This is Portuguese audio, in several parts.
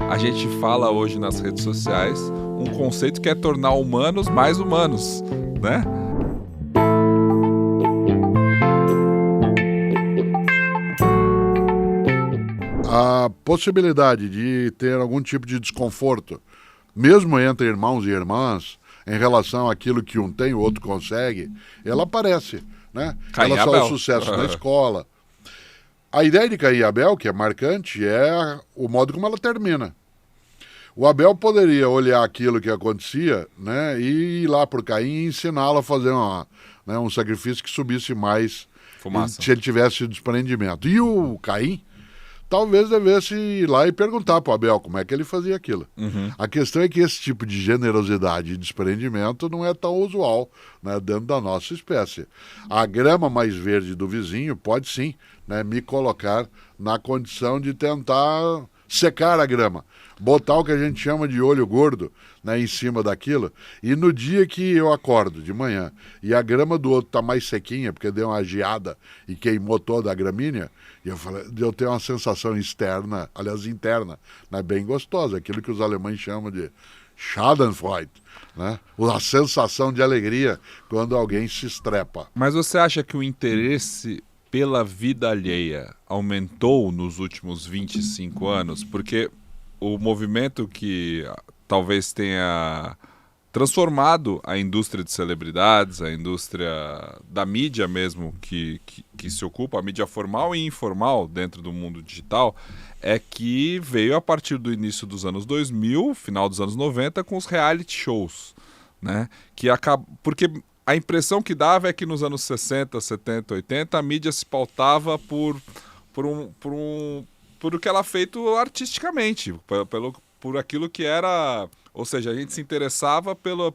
a gente fala hoje nas redes sociais um conceito que é tornar humanos mais humanos, né? A possibilidade de ter algum tipo de desconforto, mesmo entre irmãos e irmãs, em relação àquilo que um tem, o outro consegue, ela aparece, né? Caim Ela só Abel. é sucesso na escola. A ideia de Caim e Abel, que é marcante, é o modo como ela termina. O Abel poderia olhar aquilo que acontecia, né, e ir lá para o Caim e ensiná-lo a fazer um sacrifício que subisse mais Fumaça. se ele tivesse desprendimento. E o Caim talvez devesse ir lá e perguntar para o Abel como é que ele fazia aquilo. A questão é que esse tipo de generosidade e desprendimento não é tão usual, né, dentro da nossa espécie. A grama mais verde do vizinho pode sim, né, me colocar na condição de tentar secar a grama, botar o que a gente chama de olho gordo, né, em cima daquilo, e no dia que eu acordo de manhã e a grama do outro está mais sequinha, porque deu uma geada e queimou toda a gramínea, eu tenho uma sensação externa, aliás interna, né, bem gostosa, aquilo que os alemães chamam de Schadenfreude, né? A sensação de alegria quando alguém se estrepa. Mas você acha que o interesse pela vida alheia aumentou nos últimos 25 anos? Porque o movimento que talvez tenha transformado a indústria de celebridades, a indústria da mídia mesmo, que se ocupa, a mídia formal e informal dentro do mundo digital, é que veio a partir do início dos anos 2000, final dos anos 90, com os reality shows, né? Porque a impressão que dava é que nos anos 60, 70, 80, a mídia se pautava por o que ela feito artisticamente, por aquilo que era... Ou seja, a gente se interessava pelo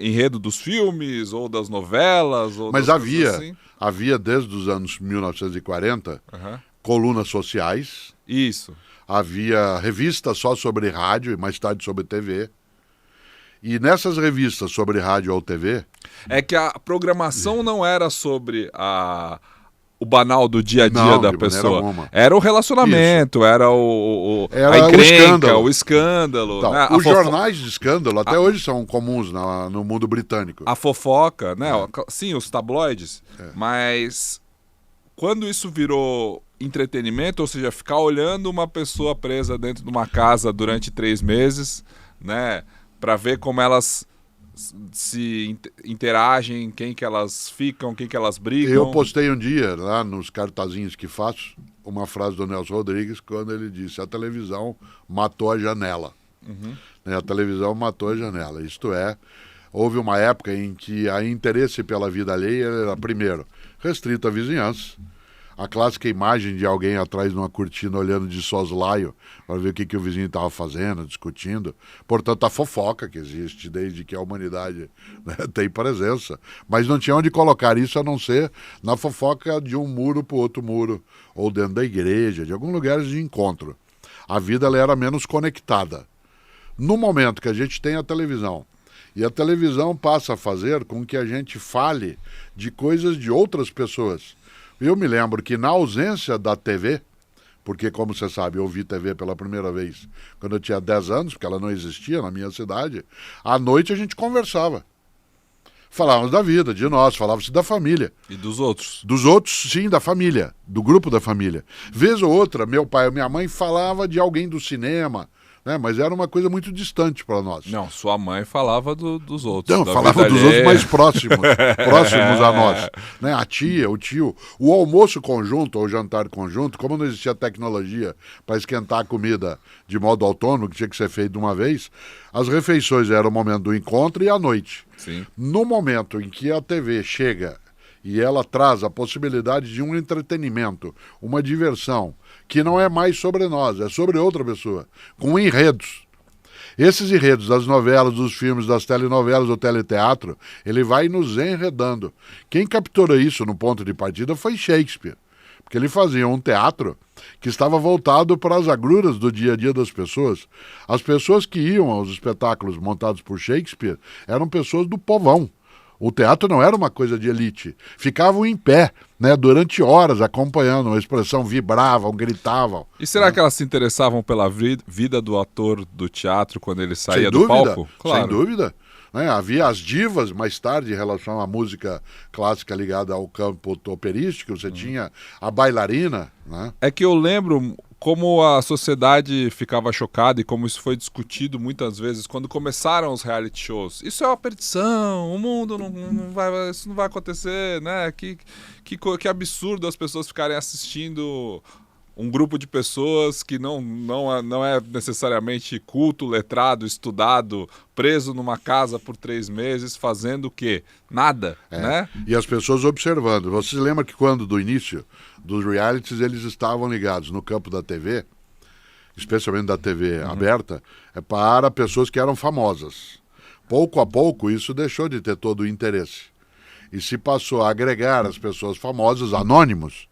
enredo dos filmes, ou das novelas... Ou Mas das coisas assim. havia desde os anos 1940 colunas sociais. Isso. Havia revistas só sobre rádio e mais tarde sobre TV. E nessas revistas sobre rádio ou TV... É que a programação não era sobre o banal do dia a dia da pessoa. Era o relacionamento, era a encrenca, o escândalo. Então, né? Os jornais de escândalo até hoje são comuns no mundo britânico. A fofoca, né? Sim, os tabloides. Mas quando isso virou entretenimento, ou seja, ficar olhando uma pessoa presa dentro de uma casa durante 3 meses, né? Para ver como elas se interagem, quem que elas ficam, quem que elas brigam. Eu postei um dia lá nos cartazinhos que faço uma frase do Nelson Rodrigues quando ele disse: a televisão matou a janela. A televisão matou a janela. Isto é, houve uma época em que o interesse pela vida alheia era, primeiro, restrito à vizinhança. A clássica imagem de alguém atrás de uma cortina olhando de soslaio para ver o que o vizinho estava fazendo, discutindo. Portanto, a fofoca que existe desde que a humanidade, né, tem presença. Mas não tinha onde colocar isso a não ser na fofoca de um muro para o outro muro, ou dentro da igreja, de algum lugar de encontro. A vida ela era menos conectada. No momento que a gente tem a televisão, e a televisão passa a fazer com que a gente fale de coisas de outras pessoas. Eu me lembro que na ausência da TV, porque como você sabe, eu vi TV pela primeira vez quando eu tinha 10 anos, porque ela não existia na minha cidade, à noite a gente conversava. Falávamos da vida, de nós, falávamos da família. E dos outros? Dos outros, sim, da família, do grupo da família. Vez ou outra, meu pai ou minha mãe falava de alguém do cinema, né? Mas era uma coisa muito distante para nós. Não, sua mãe falava dos outros. Não, falava dos outros mais próximos a nós. Né? A tia, o tio. O almoço conjunto ou jantar conjunto, como não existia tecnologia para esquentar a comida de modo autônomo, que tinha que ser feito de uma vez, as refeições eram o momento do encontro e à noite. Sim. No momento em que a TV chega e ela traz a possibilidade de um entretenimento, uma diversão, que não é mais sobre nós, é sobre outra pessoa, com enredos. Esses enredos das novelas, dos filmes, das telenovelas, do teleteatro, ele vai nos enredando. Quem capturou isso no ponto de partida foi Shakespeare, porque ele fazia um teatro que estava voltado para as agruras do dia a dia das pessoas. As pessoas que iam aos espetáculos montados por Shakespeare eram pessoas do povão. O teatro não era uma coisa de elite. Ficavam em pé, né, durante horas acompanhando, a expressão vibravam, gritavam. E será que elas se interessavam pela vida do ator do teatro quando ele saía Sem do dúvida, palco? Claro. sem dúvida. Né? Havia as divas mais tarde em relação à música clássica ligada ao campo operístico. Você tinha a bailarina. Né? É que eu lembro como a sociedade ficava chocada e como isso foi discutido muitas vezes quando começaram os reality shows. Isso é uma perdição, o mundo não vai, isso não vai acontecer, né? Que absurdo as pessoas ficarem assistindo um grupo de pessoas que não é necessariamente culto, letrado, estudado, preso numa casa por 3 meses, fazendo o quê? Nada, né? E as pessoas observando. Você se lembra que quando, do início dos realities, eles estavam ligados no campo da TV, especialmente da TV aberta, para pessoas que eram famosas. Pouco a pouco, isso deixou de ter todo o interesse. E se passou a agregar as pessoas famosas, anônimos,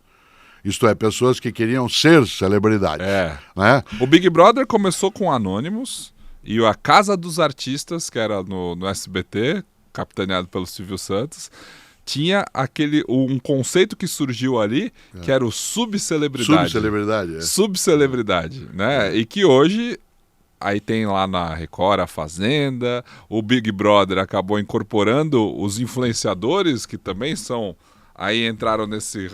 isto é, pessoas que queriam ser celebridades. Né? O Big Brother começou com Anônimos e a Casa dos Artistas, que era no SBT, capitaneado pelo Silvio Santos, tinha um conceito que surgiu ali, que era o subcelebridade. Subcelebridade, Subcelebridade, né? E que hoje... Aí tem lá na Record a Fazenda, o Big Brother acabou incorporando os influenciadores, que também são... Aí entraram nesse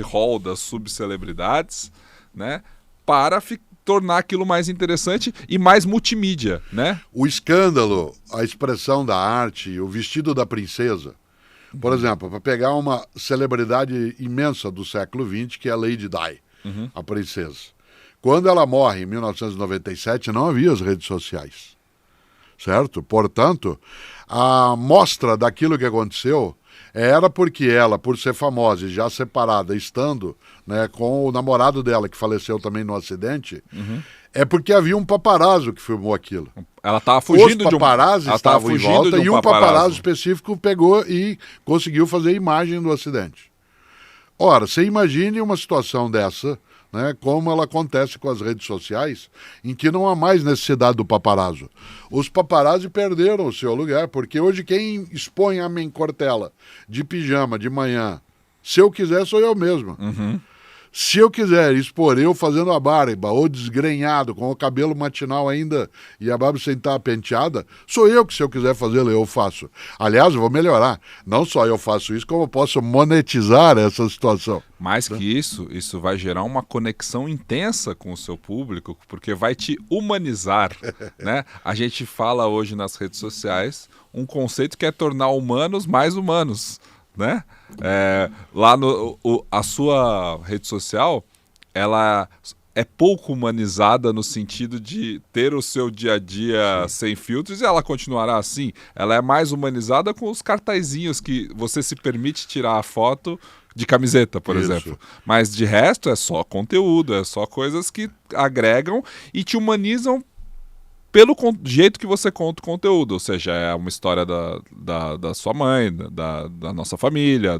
hall das subcelebridades, né? Para tornar aquilo mais interessante e mais multimídia, né? O escândalo, a expressão da arte, o vestido da princesa. Por exemplo, para pegar uma celebridade imensa do século XX, que é a Lady Di, a princesa. Quando ela morre em 1997, não havia as redes sociais, certo? Portanto, a mostra daquilo que aconteceu era porque ela, por ser famosa e já separada, estando, né, com o namorado dela, que faleceu também no acidente, é porque havia um paparazzo que filmou aquilo. Ela estava fugindo Os paparazzi estavam em volta e um paparazzo específico pegou e conseguiu fazer imagem do acidente. Ora, você imagine uma situação dessa, né, como ela acontece com as redes sociais, em que não há mais necessidade do paparazzo. Os paparazzi perderam o seu lugar, porque hoje quem expõe a minha cortela de pijama de manhã, se eu quiser, sou eu mesmo. Se eu quiser expor eu fazendo a barba ou desgrenhado, com o cabelo matinal ainda e a barba sem estar penteada, sou eu que, se eu quiser fazê-lo, eu faço. Aliás, eu vou melhorar. Não só eu faço isso, como eu posso monetizar essa situação. Mais que isso vai gerar uma conexão intensa com o seu público, porque vai te humanizar, né? A gente fala hoje nas redes sociais um conceito que é tornar humanos mais humanos, né? Lá a sua rede social, ela é pouco humanizada no sentido de ter o seu dia a dia sem filtros, e ela continuará assim. Ela é mais humanizada com os cartazinhos que você se permite tirar a foto de camiseta, por exemplo. Mas de resto é só conteúdo, é só coisas que agregam e te humanizam pelo jeito que você conta o conteúdo, ou seja, é uma história da sua mãe, da nossa família,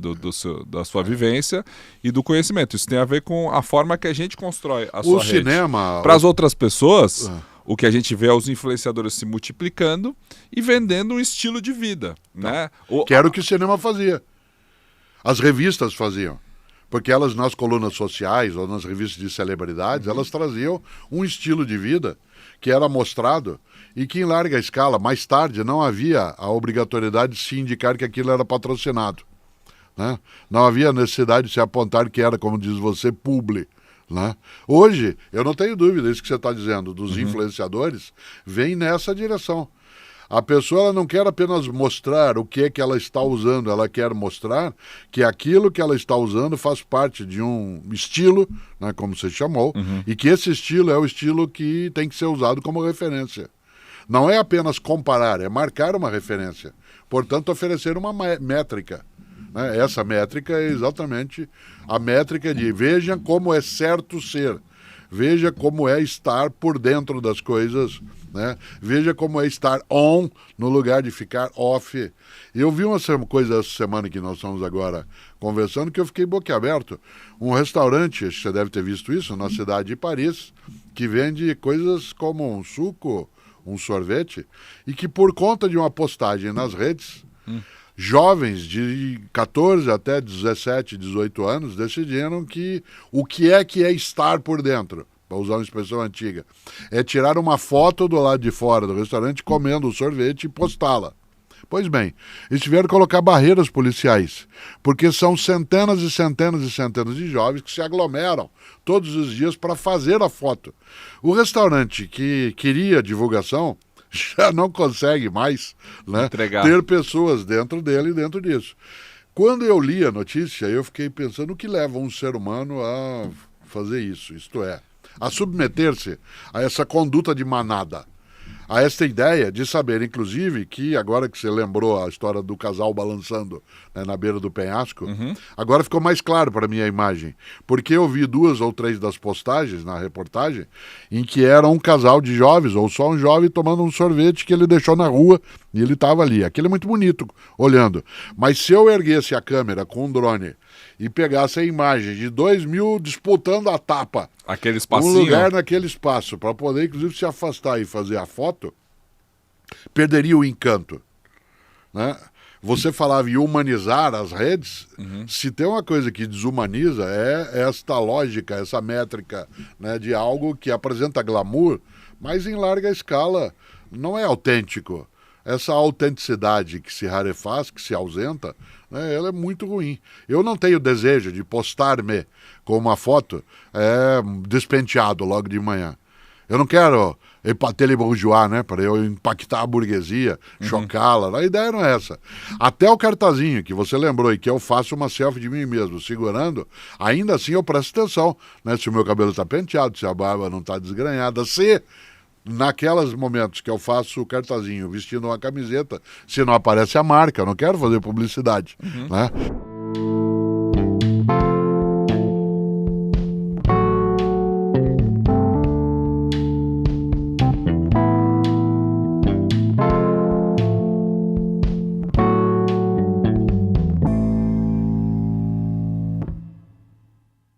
da sua vivência e do conhecimento. Isso tem a ver com a forma que a gente constrói a sua rede. Para as outras pessoas, o que a gente vê é os influenciadores se multiplicando e vendendo um estilo de vida. Né? Que era o que o cinema fazia. As revistas faziam. Porque elas, nas colunas sociais ou nas revistas de celebridades, elas traziam um estilo de vida que era mostrado e que, em larga escala, mais tarde, não havia a obrigatoriedade de se indicar que aquilo era patrocinado. Né? Não havia necessidade de se apontar que era, como diz você, publi. Né? Hoje, eu não tenho dúvida, isso que você está dizendo, dos influenciadores, vem nessa direção. A pessoa, ela não quer apenas mostrar o que é que ela está usando, ela quer mostrar que aquilo que ela está usando faz parte de um estilo, né, como você chamou, e que esse estilo é o estilo que tem que ser usado como referência. Não é apenas comparar, é marcar uma referência. Portanto, oferecer uma métrica. Né? Essa métrica é exatamente a métrica de veja como é certo ser, veja como é estar por dentro das coisas, né? Veja como é estar on no lugar de ficar off. Eu vi uma coisa essa semana que nós estamos agora conversando que eu fiquei boquiaberto. Um restaurante, acho que você deve ter visto isso, na cidade de Paris, que vende coisas como um suco, um sorvete, e que por conta de uma postagem nas redes, jovens de 14 até 17, 18 anos decidiram que o que é estar por dentro, para usar uma expressão antiga, é tirar uma foto do lado de fora do restaurante comendo o sorvete e postá-la. Pois bem, eles tiveram que colocar barreiras policiais, porque são centenas e centenas e centenas de jovens que se aglomeram todos os dias para fazer a foto. O restaurante que queria divulgação já não consegue mais, né, ter pessoas dentro dele e dentro disso. Quando eu li a notícia, eu fiquei pensando o que leva um ser humano a fazer isso, isto é, a submeter-se a essa conduta de manada, a esta ideia de saber, inclusive, que agora que você lembrou a história do casal balançando, né, na beira do penhasco, agora ficou mais claro para mim a imagem, porque eu vi 2 ou 3 das postagens na reportagem em que era um casal de jovens, ou só um jovem tomando um sorvete que ele deixou na rua e ele estava ali. Aquilo é muito bonito, olhando. Mas se eu erguesse a câmera com um drone e pegasse a imagem de 2.000 disputando a tapa, aquele espacinho, um lugar naquele espaço, para poder, inclusive, se afastar e fazer a foto, perderia o encanto, né? Você falava em humanizar as redes, se tem uma coisa que desumaniza é esta lógica, essa métrica, né, de algo que apresenta glamour, mas em larga escala não é autêntico. Essa autenticidade que se rarefaz, que se ausenta, né, ela é muito ruim. Eu não tenho desejo de postar-me com uma foto despenteado logo de manhã. Eu não quero empater bourgeois, né, para eu impactar a burguesia, chocá-la. A ideia não é essa. Até o cartazinho que você lembrou e que eu faço uma selfie de mim mesmo segurando, ainda assim eu presto atenção, né, se o meu cabelo está penteado, se a barba não está desgranhada, se naqueles momentos que eu faço o cartazinho vestindo uma camiseta, se não aparece a marca, eu não quero fazer publicidade, né?